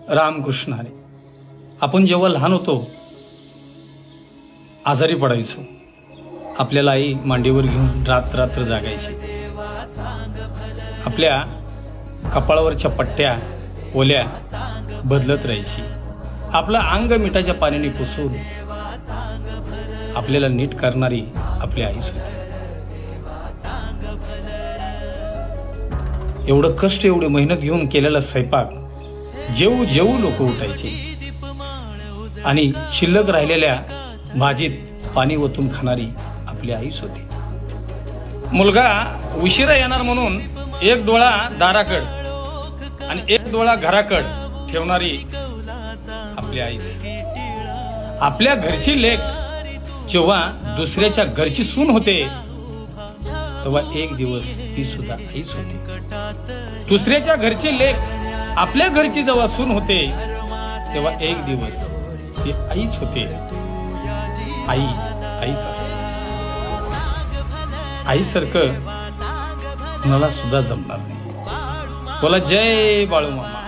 रामकृष्ण हरी. आपण जेव्हा लहान होतो, आजारी पडायचो, आपल्याला आई मांडीवर घेऊन रात्र जागायची. आपल्या कपाळावरच्या पट्ट्या ओल्या बदलत राहायची. आपलं अंग मिठाच्या पाण्याने पुसून आपल्याला नीट करणारी आपली आईच होती. एवढं कष्ट, एवढे मेहनत घेऊन केलेला स्वयंपाक जेवू जेवू लोक उठायचे आणि शिल्लक राहिलेल्या भाजीत पाणी ओतून खाणारी आपली आईच होती. मुलगा उशिरा येणार म्हणून एक डोळा दाराकड आणि एक डोळा घराकड ठेवणारी आपली आई. आपल्या घरची लेक जेव्हा दुसऱ्याच्या घरची सून होते, तेव्हा एक दिवस ती सुद्धा आईच होती. दुसऱ्याच्या घरची लेक आपल्या घरची जेव्हा सून होते, तेव्हा एक दिवस ती आईच होते. आई आईच असते. आईसारखं कुणाला सुद्धा जमणार नाही. बोला जय बाळू मामा.